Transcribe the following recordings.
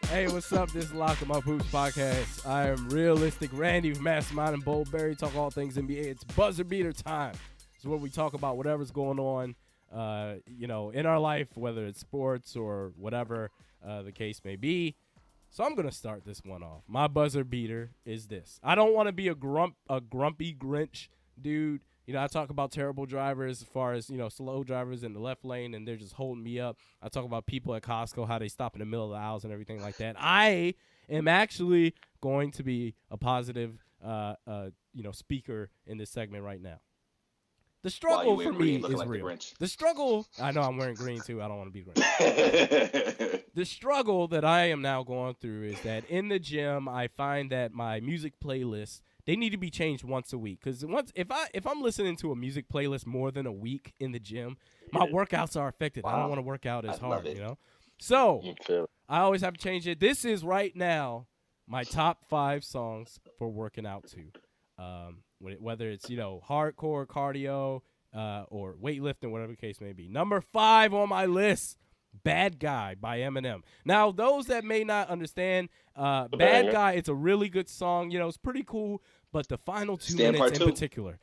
Hey, what's up? This is LockEmUp Hoops Podcast. I am realistic Randy from Mastermind and Bowlberry. Talk all things NBA. It's buzzer beater time. It's where we talk about whatever's going on, in our life, whether it's sports or whatever the case may be. So I'm gonna start this one off. My buzzer beater is this. I don't want to be a grumpy Grinch dude. I talk about terrible drivers as far as, slow drivers in the left lane, and they're just holding me up. I talk about people at Costco, how they stop in the middle of the aisles and everything like that. I am actually going to be a positive, speaker in this segment right now. The struggle for me is like real. The struggle, I know I'm wearing green too. I don't want to be green. The struggle that I am now going through is that in the gym, I find that my music playlist, they need to be changed once a week. Because if I'm listening to a music playlist more than a week in the gym, my workouts are affected. Wow. I don't want to work out as hard, So I always have to change it. This is right now my top 5 songs for working out to. Whether it's, hardcore cardio or weightlifting, whatever the case may be. Number 5 on my list, Bad Guy by Eminem. Now, those that may not understand, Bad Guy, it's a really good song. It's pretty cool, but the final 2 minutes in particular,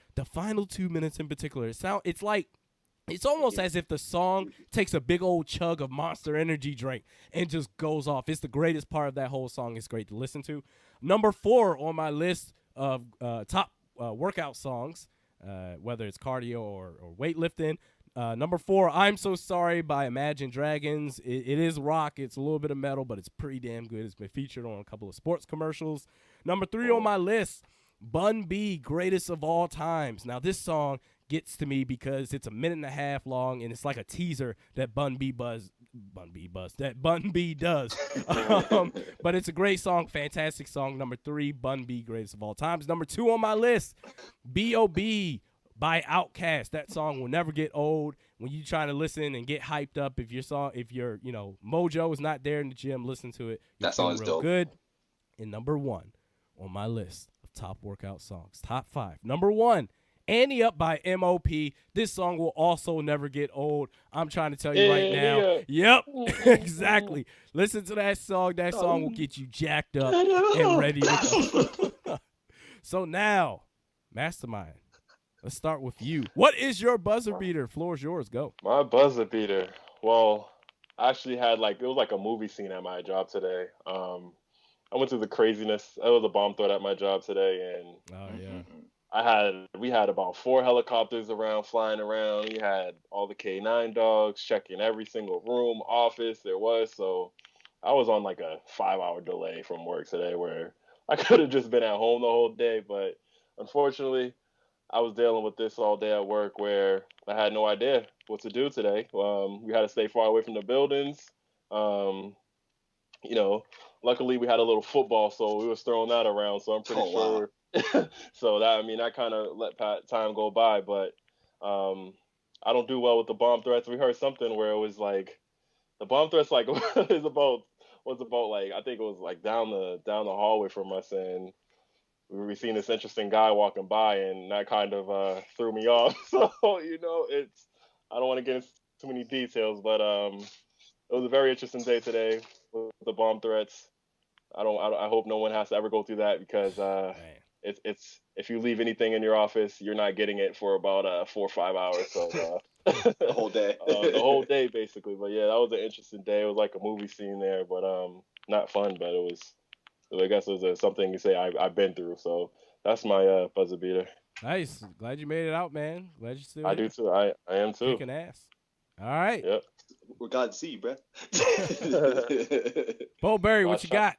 it's almost as if the song takes a big old chug of Monster Energy drink and just goes off. It's the greatest part of that whole song. It's great to listen to. Number 4 on my list of top workout songs, whether it's cardio or weightlifting. Number 4, I'm So Sorry by Imagine Dragons. It is rock. It's a little bit of metal, but it's pretty damn good. It's been featured on a couple of sports commercials. Number 3 on my list, Bun B, Greatest of All Times. Now, this song gets to me because it's a minute and a half long, and it's like a teaser that Bun B does. But it's a great song, fantastic song. Number 3, Bun B, Greatest of All Times. Number 2 on my list, B.O.B. by Outkast. That song will never get old. When you try to listen and get hyped up, if your mojo is not there in the gym, listen to it. That song is real dope. Good. And number 1 on my list of top workout songs, top 5. Number 1, Annie Up by M.O.P. This song will also never get old. I'm trying to tell you right now. Yep, exactly. Listen to that song. That song will get you jacked up and ready to go. So now, Mastermind, let's start with you. What is your buzzer beater? Floor is yours. Go. My buzzer beater. Well, I actually had it was like a movie scene at my job today. I went through the craziness. It was a bomb threat at my job today, and we had about 4 helicopters flying around. We had all the K9 dogs checking every single room, office there was. So I was on like a 5-hour delay from work today, where I could have just been at home the whole day, but unfortunately, I was dealing with this all day at work, where I had no idea what to do today. We had to stay far away from the buildings. Luckily we had a little football, so we was throwing that around. So I'm pretty sure. So that kind of let time go by. But I don't do well with the bomb threats. We heard something where it was like the bomb threats was about I think it was like down the hallway from us, and we seen this interesting guy walking by, and that kind of threw me off. So I don't want to get into too many details, but it was a very interesting day today with the bomb threats. I hope no one has to ever go through that, because it's if you leave anything in your office, you're not getting it for about 4 or 5 hours. So the whole day, the whole day basically. But yeah, that was an interesting day. It was like a movie scene there, but not fun. But it was. I guess it was something you say I've been through. So that's my buzzer beater. Nice. Glad you made it out, man. Glad you still. I do too. I am too. Kicking ass. All right. Yep. We're glad to see you, bro. Bowlberry, what you got?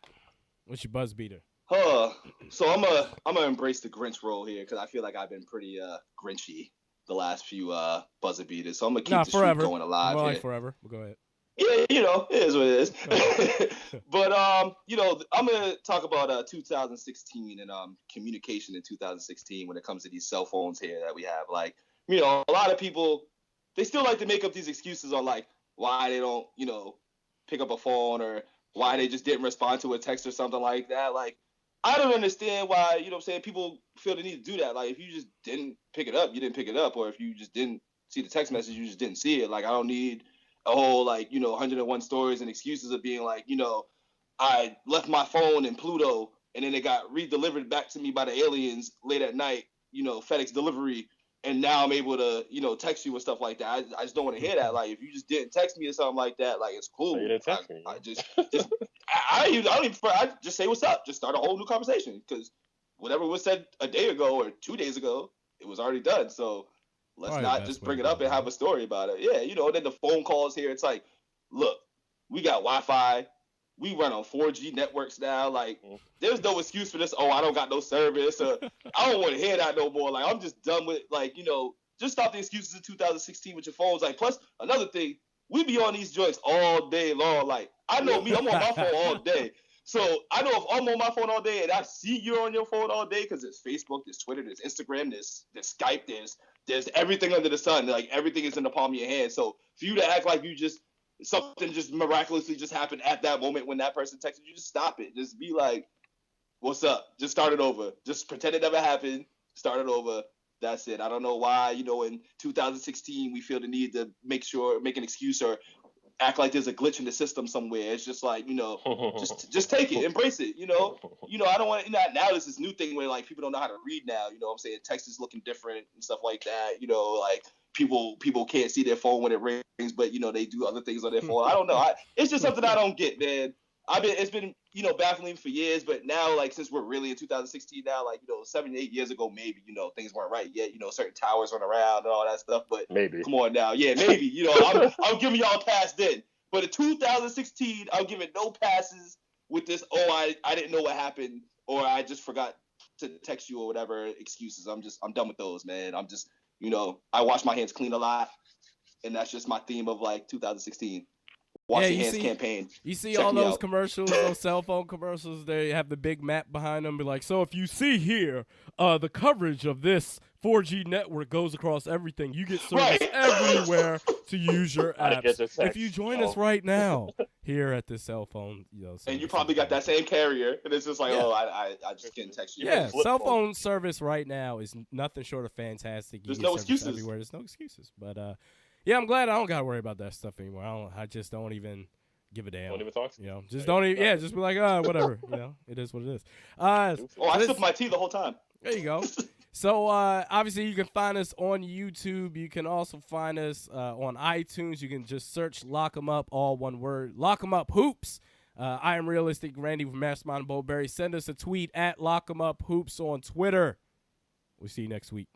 What's your buzz beater? So I'm gonna embrace the Grinch role here, because I feel like I've been pretty Grinchy the last few buzzer beaters. So I'm gonna keep the streak going alive. More like forever. We'll go ahead. Yeah, it is what it is. But I'm gonna talk about 2016 and communication in 2016 when it comes to these cell phones here that we have. Like, a lot of people, they still like to make up these excuses on like why they don't, pick up a phone, or why they just didn't respond to a text or something like that. Like, I don't understand why, people feel the need to do that. Like, if you just didn't pick it up, you didn't pick it up. Or if you just didn't see the text message, you just didn't see it. Like, I don't need a whole, 101 stories and excuses of being like, I left my phone in Pluto, and then it got re-delivered back to me by the aliens late at night, FedEx delivery, and now I'm able to, text you and stuff like that. I just don't want to hear that. Like, if you just didn't text me or something like that, like, it's cool. You didn't text me. I don't even, I just say what's up. Just start a whole new conversation, because whatever was said a day ago or 2 days ago, it was already done. So let's not just bring it up and have a story about it. Yeah, and then the phone calls here, it's like, look, we got Wi-Fi. We run on 4G networks now. Like, there's no excuse for this. Oh, I don't got no service. I don't want to hear that no more. Like, I'm just done with, like, just stop the excuses in 2016 with your phones. Like, plus, another thing, we be on these joints all day long. Like, I know me, I'm on my phone all day. So I know if I'm on my phone all day and I see you're on your phone all day, because there's Facebook, there's Twitter, there's Instagram, there's Skype, there's everything under the sun. Like, everything is in the palm of your hand. So for you to act like something just miraculously just happened at that moment when that person texted you, just stop it. Just be like, what's up? Just start it over. Just pretend it never happened. Start it over. That's it. I don't know why, in 2016 we feel the need to make an excuse or act like there's a glitch in the system somewhere. It's just like, just take it, embrace it. I don't want to, now there's this new thing where, like, people don't know how to read now. I'm saying text is looking different and stuff like that. Like, people can't see their phone when it rings, but they do other things on their phone. I don't know. It's just something I don't get, man. It's been baffling for years, but now, like, since we're really in 2016 now, like, 7, 8 years ago, maybe things weren't right yet. Certain towers went around and all that stuff, but maybe come on now, yeah, maybe. I'm giving y'all a pass then, but in 2016, I'm giving no passes with this. Oh, I didn't know what happened, or I just forgot to text you or whatever excuses. I'm done with those, man. I'm just I wash my hands clean a lot, and that's just my theme of, like, 2016. Wash your hands campaign. You see all those commercials, those cell phone commercials, they have the big map behind them, be like, so if you see here, the coverage of this 4G network goes across everything. You get service everywhere to use your apps. If you join us right now here at the cell phone, and you probably got that same carrier, and it's just like, I just can't text you. Yeah, cell phone service right now is nothing short of fantastic. There's no excuses everywhere. There's no excuses, but yeah, I'm glad I don't gotta worry about that stuff anymore. I just don't even give a damn. Don't even talk to me. Just don't even. Yeah, just be like, whatever. it is what it is. I sipped my tea the whole time. There you go. So obviously you can find us on YouTube. You can also find us on iTunes. You can just search LockEmUp, all one word, LockEmUp Hoops. I am Realistic Randy from Mastermind Bowberry. Send us a tweet at LockEmUp Hoops on Twitter. We'll see you next week.